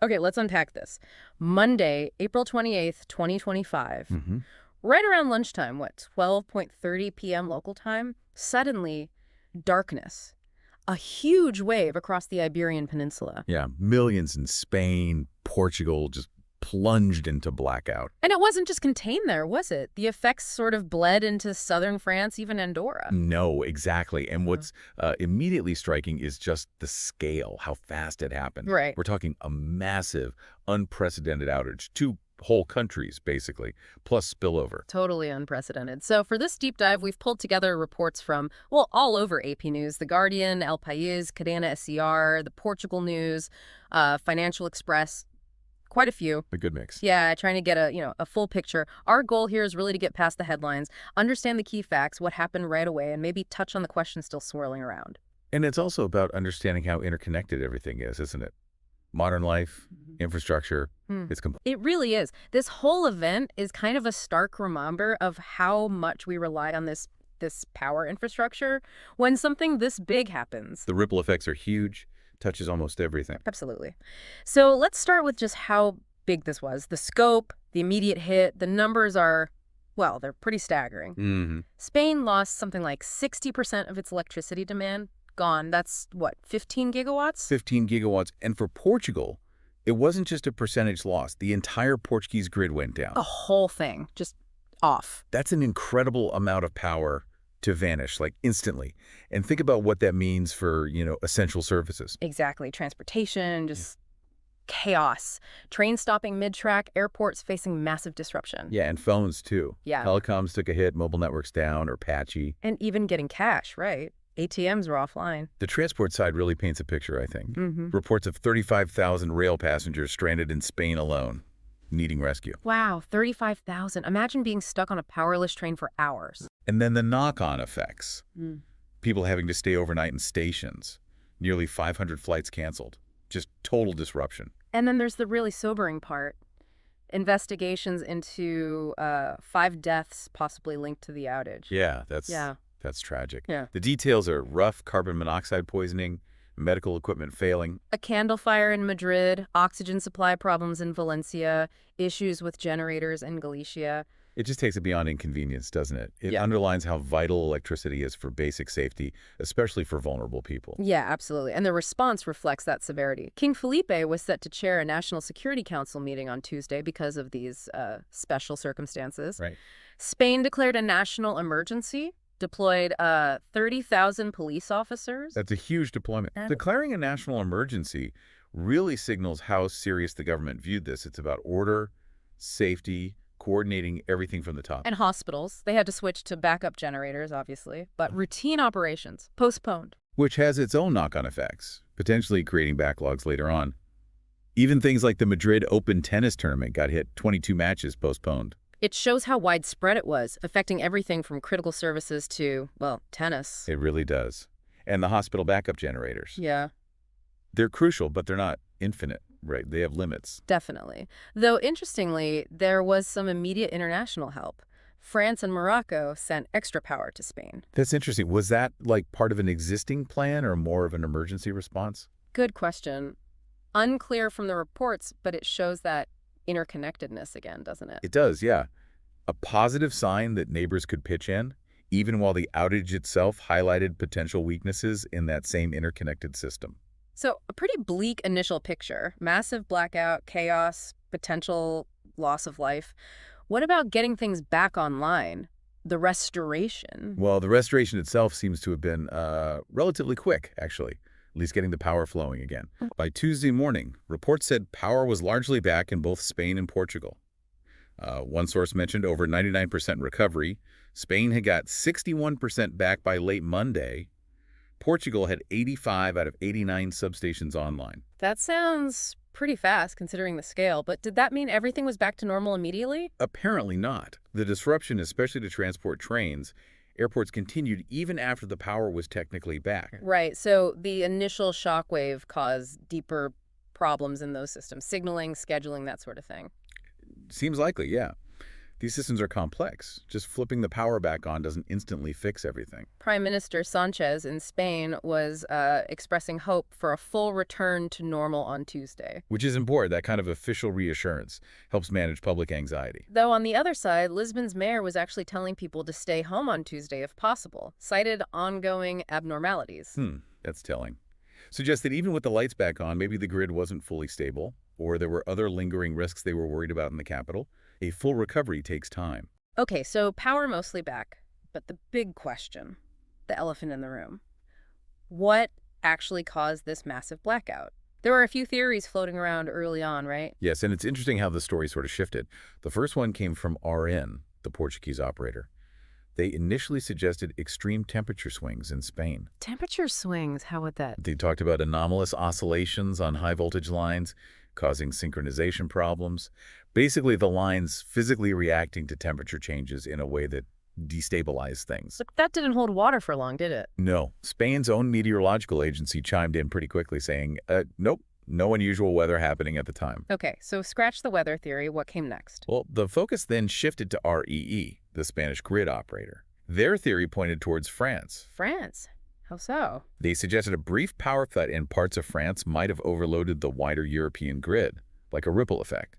Okay, let's unpack this. Monday, April 28th, 2025. Hmm. Right around lunchtime, what, 12:30 p.m. local time? Suddenly, darkness. A huge wave across the Iberian Peninsula. Yeah, millions in Spain, Portugal just plunged into blackout. And it wasn't just contained there, was it? The effects sort of bled into southern France, even Andorra. No, exactly. And what's immediately striking is just the scale, how fast it happened. Right. We're talking a massive, unprecedented outage. Two whole countries, basically, plus spillover. Totally unprecedented. So for this deep dive, we've pulled together reports from, well, all over AP News: The Guardian, El País, Cadena SCR, the Portugal News, Financial Express, quite a few. A good mix. Yeah, trying to get a full picture. Our goal here is really to get past the headlines, understand the key facts, what happened right away, and maybe touch on the questions still swirling around. And it's also about understanding how interconnected everything is, isn't it? Modern life, infrastructure, it's It really is. This whole event is kind of a stark reminder of how much we rely on this power infrastructure when something this big happens. the ripple effects are huge, touches almost everything. Absolutely. So let's start with just how big this was. The scope, the immediate hit, the numbers are, well, they're pretty staggering. Hmm. Spain lost something like 60% of its electricity demand. Gone. That's what, 15 gigawatts? 15 gigawatts. And for Portugal, it wasn't just a percentage loss. The entire Portuguese grid went down. The whole thing, just off. That's an incredible amount of power to vanish, like instantly. And think about what that means for, essential services. Exactly. Transportation, just chaos. Train stopping mid-track, airports facing massive disruption. Yeah, and phones too. Yeah. Telecoms took a hit, mobile networks down or patchy. And even getting cash, right? ATMs were offline. The transport side really paints a picture, I think. Mm-hmm. Reports of 35,000 rail passengers stranded in Spain alone, needing rescue. Wow, 35,000. Imagine being stuck on a powerless train for hours. And then the knock-on effects. Mm. People having to stay overnight in stations. Nearly 500 flights canceled. Just total disruption. And then there's the really sobering part. Investigations into 5 deaths possibly linked to the outage. Yeah, that's tragic. Yeah. The details are rough carbon monoxide poisoning, medical equipment failing. A candle fire in Madrid, oxygen supply problems in Valencia, issues with generators in Galicia. It just takes it beyond inconvenience, doesn't it? It Yeah. underlines how vital electricity is for basic safety, especially for vulnerable people. Yeah, absolutely. And the response reflects that severity. King Felipe was set to chair a National Security Council meeting on Tuesday because of these special circumstances. Right. Spain declared a national emergency, deployed 30,000 police officers. That's a huge deployment. And- Declaring a national emergency really signals how serious the government viewed this. It's about order, safety, coordinating everything from the top. And hospitals. They had to switch to backup generators, obviously. But routine operations, postponed. Which has its own knock-on effects, potentially creating backlogs later on. Even things like the Madrid Open tennis tournament got hit, 22 matches postponed. It shows how widespread it was, affecting everything from critical services to, well, tennis. It really does. And the hospital backup generators. Yeah, They're crucial, but they're not infinite, right? They have limits. definitely. Though, interestingly, there was some immediate international help. France and Morocco sent extra power to Spain. That's interesting. Was that like part of an existing plan or more of an emergency response? Good question. Unclear from the reports, but it shows that interconnectedness again, doesn't it? It does, yeah. A positive sign that neighbors could pitch in, even while the outage itself highlighted potential weaknesses in that same interconnected system. So, a pretty bleak initial picture. Massive blackout, chaos, potential loss of life. What about getting things back online? The restoration? Well, the restoration itself seems to have been relatively quick, actually, at least getting the power flowing again. By Tuesday morning, reports said power was largely back in both Spain and Portugal. One source mentioned over 99% recovery. Spain had got 61% back by late Monday. Portugal had 85 out of 89 substations online. That sounds pretty fast considering the scale, but did that mean everything was back to normal immediately? Apparently not. The disruption, especially to transport trains, airports continued even after the power was technically back. Right, so the initial shockwave caused deeper problems in those systems, signaling, scheduling, that sort of thing. Seems likely, yeah. These systems are complex. Just flipping the power back on doesn't instantly fix everything. Prime Minister Sanchez in Spain was expressing hope for a full return to normal on Tuesday. Which is important. That kind of official reassurance helps manage public anxiety. Though on the other side, Lisbon's mayor was actually telling people to stay home on Tuesday if possible, cited ongoing abnormalities. That's telling. Suggests that even with the lights back on, maybe the grid wasn't fully stable, or there were other lingering risks they were worried about in the capital. A full recovery takes time. Okay, so power mostly back, but the big question, the elephant in the room. What actually caused this massive blackout? There were a few theories floating around early on, right? Yes, and it's interesting how the story sort of shifted. The first one came from RN, the Portuguese operator. They initially suggested extreme temperature swings in Spain. Temperature swings, how would that? They talked about anomalous oscillations on high-voltage lines, causing synchronization problems. Basically, the lines physically reacting to temperature changes in a way that destabilized things. But that didn't hold water for long, did it? No. Spain's own meteorological agency chimed in pretty quickly saying, nope, no unusual weather happening at the time. Okay, so scratch the weather theory. What came next? Well, the focus then shifted to REE, the Spanish grid operator. Their theory pointed towards France. France? How so? They suggested a brief power cut in parts of France might have overloaded the wider European grid, like a ripple effect.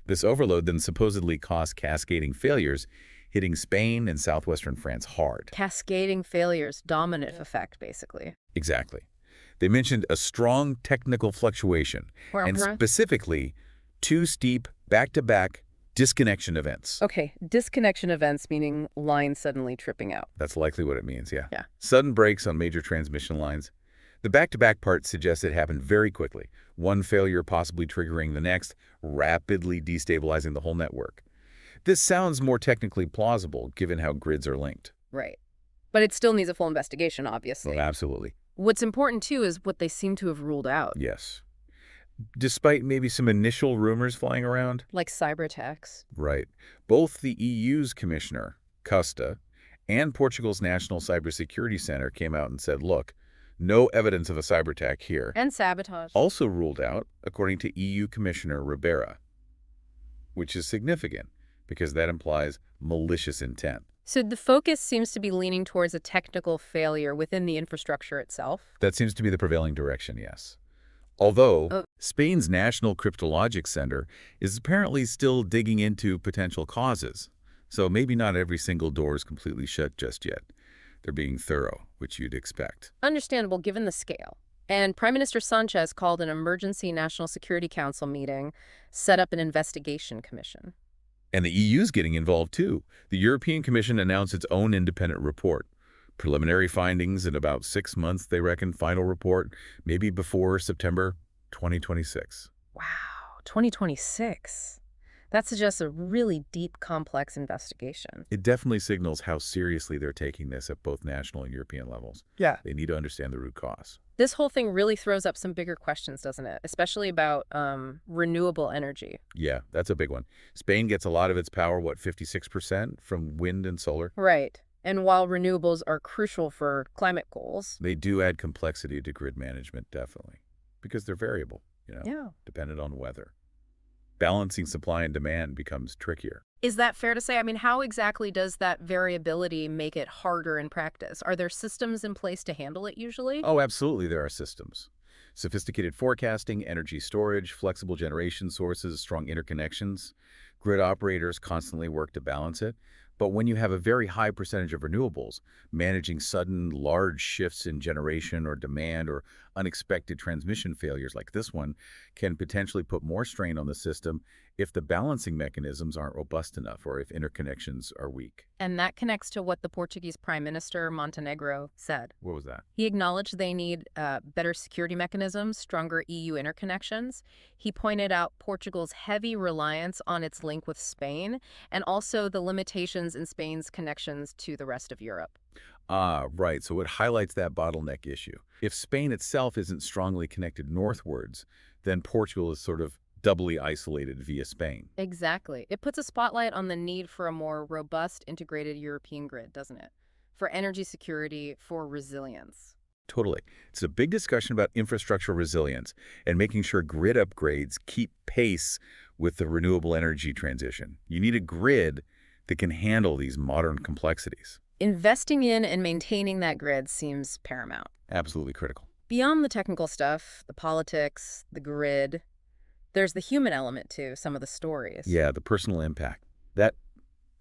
This overload then supposedly caused cascading failures, hitting Spain and southwestern France hard. Cascading failures, dominant effect, basically. Exactly. They mentioned a strong technical fluctuation, and specifically, two steep, back-to-back disconnection events. Okay, disconnection events meaning lines suddenly tripping out. That's likely what it means, yeah. Yeah. Sudden breaks on major transmission lines. The back-to-back part suggests it happened very quickly, one failure possibly triggering the next, rapidly destabilizing the whole network. This sounds more technically plausible, given how grids are linked. Right. But it still needs a full investigation, obviously. Oh, absolutely. What's important, too, is what they seem to have ruled out. Yes. Despite maybe some initial rumors flying around. Like cyber attacks. Right. Both the EU's commissioner, Costa, and Portugal's National Cybersecurity Center came out and said, look, no evidence of a cyber attack here. And sabotage. Also ruled out, according to EU Commissioner Ribera, which is significant because that implies malicious intent. So the focus seems to be leaning towards a technical failure within the infrastructure itself? That seems to be the prevailing direction, yes. Although, Spain's National Cryptologic Center is apparently still digging into potential causes. So maybe not every single door is completely shut just yet. They're being thorough, which you'd expect. Understandable given the scale. And Prime Minister Sanchez called an emergency National Security Council meeting, set up an investigation commission. And the EU's getting involved too. The European Commission announced its own independent report. Preliminary findings in about 6 months, they reckon, final report, maybe before September 2026. Wow, 2026. That suggests a really deep, complex investigation. It definitely signals how seriously they're taking this at both national and European levels. Yeah. They need to understand the root cause. This whole thing really throws up some bigger questions, doesn't it? Especially about renewable energy. Yeah, that's a big one. Spain gets a lot of its power, 56% from wind and solar? Right. And while renewables are crucial for climate goals, they do add complexity to grid management, definitely, because they're variable, yeah, dependent on weather. Balancing supply and demand becomes trickier. Is that fair to say? I mean, how exactly does that variability make it harder in practice? Are there systems in place to handle it usually? Oh, absolutely there are systems. Sophisticated forecasting, energy storage, flexible generation sources, strong interconnections. Grid operators constantly work to balance it. But when you have a very high percentage of renewables, managing sudden large shifts in generation or demand or unexpected transmission failures like this one can potentially put more strain on the system if the balancing mechanisms aren't robust enough or if interconnections are weak. And that connects to what the Portuguese Prime Minister Montenegro said. What was that? He acknowledged they need better security mechanisms, stronger EU interconnections. He pointed out Portugal's heavy reliance on its link with Spain and also the limitations in Spain's connections to the rest of Europe. Right. So it highlights that bottleneck issue. If Spain itself isn't strongly connected northwards, then Portugal is sort of doubly isolated via Spain. Exactly. It puts a spotlight on the need for a more robust, integrated European grid, doesn't it? For energy security, for resilience. Totally. It's a big discussion about infrastructural resilience and making sure grid upgrades keep pace with the renewable energy transition. You need a grid that can handle these modern complexities. Investing in and maintaining that grid seems paramount. Absolutely critical. Beyond the technical stuff, the politics, the grid, there's the human element too, some of the stories. Yeah, the personal impact. That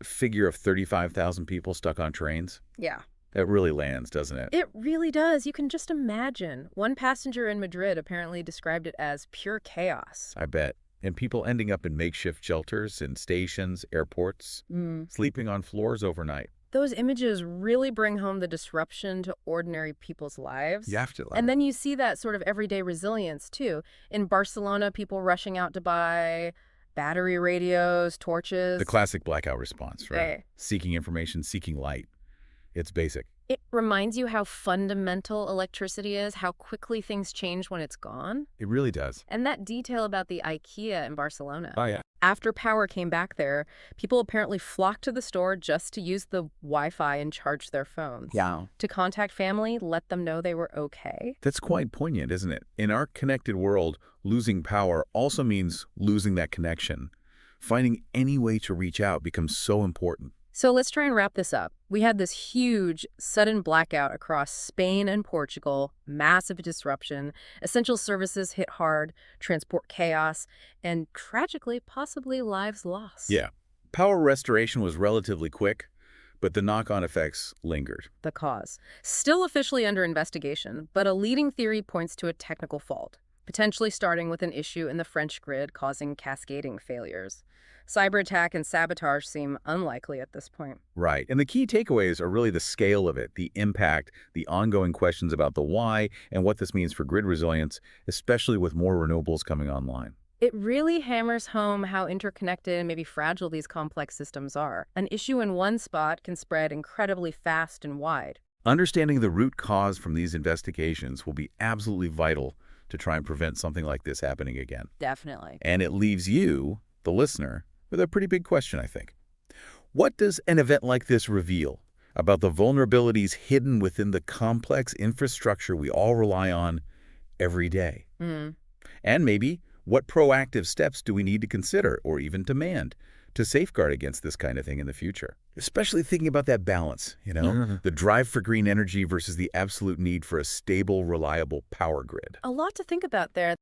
figure of 35,000 people stuck on trains, Yeah. that really lands, doesn't it? It really does. You can just imagine. One passenger in Madrid apparently described it as pure chaos. I bet. And people ending up in makeshift shelters in stations, airports, sleeping on floors overnight. Those images really bring home the disruption to ordinary people's lives. You have to. And then you see that sort of everyday resilience, too. In Barcelona, people rushing out to buy battery radios, torches. The classic blackout response, right? Right. Seeking information, seeking light. It's basic. It reminds you how fundamental electricity is, how quickly things change when it's gone. It really does. And that detail about the IKEA in Barcelona. Oh, yeah. After power came back there, people apparently flocked to the store just to use the Wi-Fi and charge their phones. Yeah. To contact family, let them know they were okay. That's quite poignant, isn't it? In our connected world, losing power also means losing that connection. Finding any way to reach out becomes so important. So let's try and wrap this up. We had this huge, sudden blackout across Spain and Portugal, massive disruption, essential services hit hard, transport chaos, and tragically, possibly lives lost. Yeah. Power restoration was relatively quick, but the knock-on effects lingered. The cause. Still officially under investigation, but a leading theory points to a technical fault, potentially starting with an issue in the French grid causing cascading failures. Cyber attack and sabotage seem unlikely at this point. Right. And the key takeaways are really the scale of it, the impact, the ongoing questions about the why, and what this means for grid resilience, especially with more renewables coming online. It really hammers home how interconnected and maybe fragile these complex systems are. An issue in one spot can spread incredibly fast and wide. Understanding the root cause from these investigations will be absolutely vital to try and prevent something like this happening again. Definitely. And it leaves you, the listener, with a pretty big question, I think. What does an event like this reveal about the vulnerabilities hidden within the complex infrastructure we all rely on every day? And maybe, what proactive steps do we need to consider or even demand to safeguard against this kind of thing in the future? Especially thinking about that balance, the drive for green energy versus the absolute need for a stable, reliable power grid. A lot to think about there.